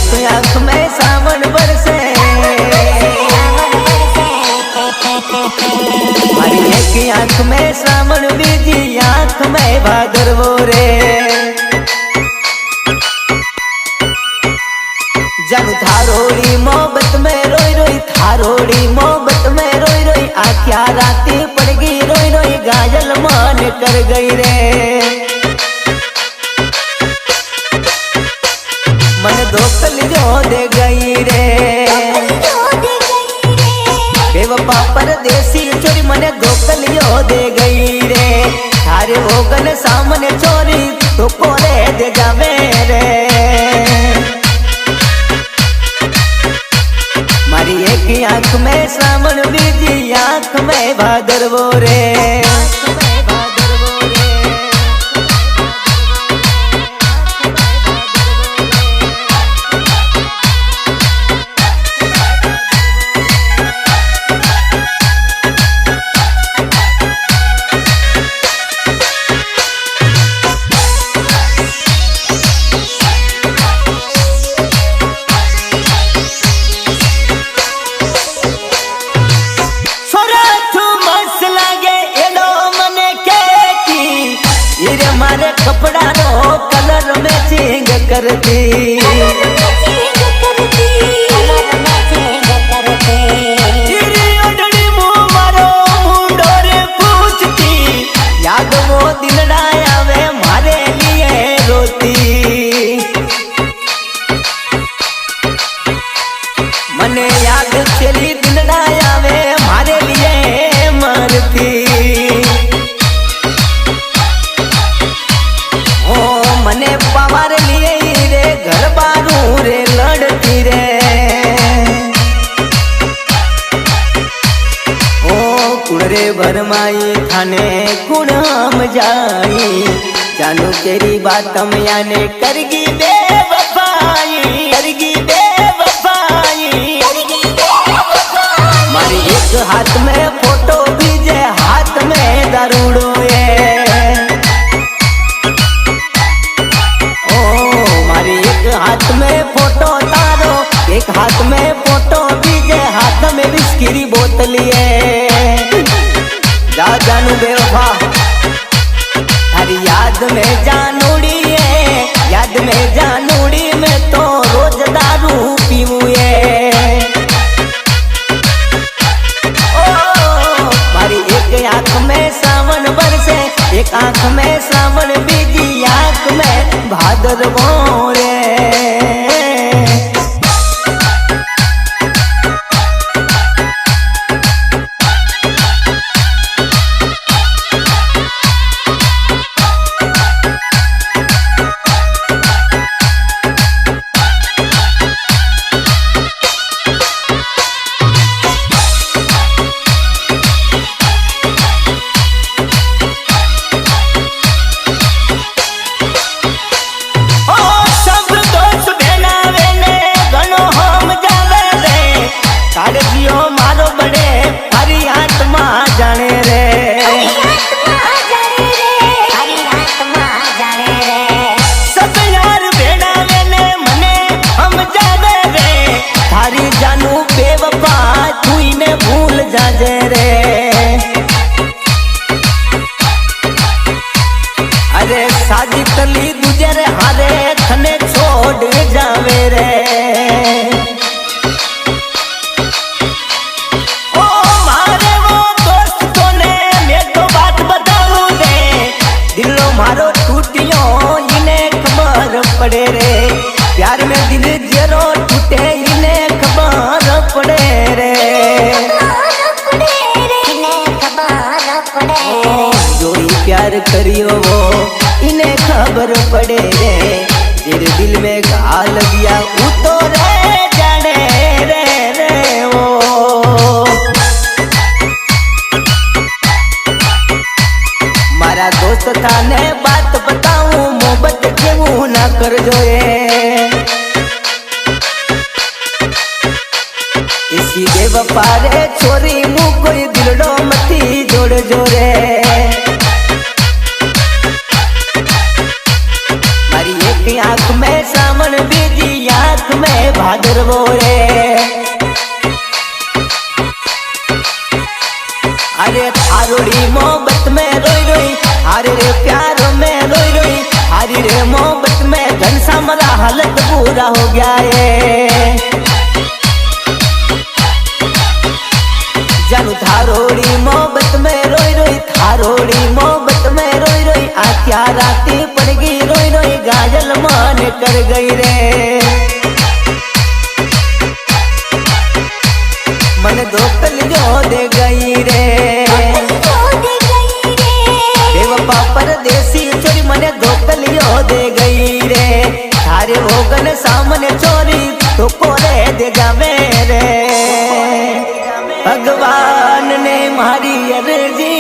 एक आंख में सावन बरसे, मारी एक आंख में सावन बीजी आंख में भादरवो रे। जब थारोड़ी मोहब्बत में रोई रोई, थारोड़ी मोहब्बत में रोई रोई, आख्या राती पड़ गई रोई रोई, गाजल मान कर गई रे। मन धोखल जो दे गई रे, बेवफा परदेसी चोरी मने धोखल जो दे गई रे। थारे होगन सामने चोरी तो कोरे दे जावे रे। मारी एक आंख में सावन बीजी आंख में भादरवो रे। मारे कपड़ा रो कलर मैचिंग करती, मारो मुंडो रे पूछती, याद वो दिन ना आवे मारे लिए रोती। मने याद चली दिन ना आवे मारे लिए मरती। मने पावर लिए रे घर बारू रे लड़ती रे। ओ कुड़रे भरमाई थाने कुण हम जाई, जानू तेरी बात हम याने करगी बेवफाई, करगी बेवफाई। मारी एक हाथ में फोटो बीजे हाथ में दारूड़ो ये। हाथ में फोटो तारो, एक हाथ में फोटो बीजे हाथ में विस्की बोतलिए। जा जानू बेवफा थारी याद में जानूड़ी है, याद में जानूड़ी में तो रोज दारू पीऊए। ओ मारी एक आंख में सावन बरसे, एक आंख में सावन बीजी आंख में भादरवो रे। अरे साजी तली दूजे हारे थने छोड़ जावे रे। ओ मारे वो दोस्तों ने मैं तो बात बताऊं दे, दिलो मारो टूटियो इन्हें खबर पड़े रे। प्यार में दिल जरो टूटे इन्हें खबर पड़े रे। जो ही प्यार करियो वो इन्हें खबर पड़े रे। तेरे दिल में घा लगिया वो तो रे जाने रे रे वो। मारा दोस्त था ने बात बताऊं मोहब्बत केवू ना कर जोए। इसी बेवफा रे छोरी मुँह कोई दिलडो मती जोड़ जोरे। मारी एक एक आंख में सावन बीजी आंख में भादरवो रे। अरे थारोड़ी मोहब्बत में रोई रोई, हारे रे प्यार में रोई रोई, हारी रे मोहब्बत में घनसा मरा हालत पूरा हो गया है। जानू थारोड़ी मोहब्बत में रोई रोई, थारोड़ी मोहब्बत में रोई रोई, आख्या राती पड़ गई रोई रोई, गाजल मान कर गई रे। मन धोखल जो दे गई रे, बेवफा परदेसी चोरी मने धोखल जो दे गई रे। थारे होगन सामने चोरी तो कोरे दे जावे रे। भगवान ने मारी अर्जी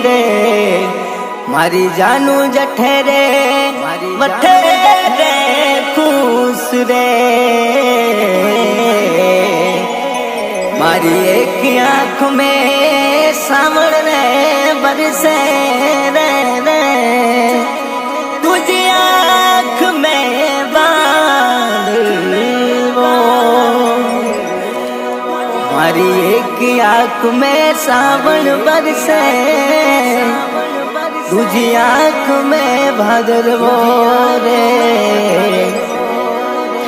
रे, मारी जानू जठे रे, वठे रे खुश रे। मारी एक आंख में सावन रे बरसे रे रे, तुझी आंख में बादल वो। मारी एक आंख में सावन बरसे, तुझी आंख में भादरवो रे।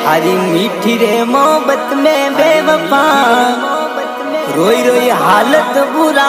हरी मीठी रे मोहब्बत में बेवफा रोई रोई हालत बुरा।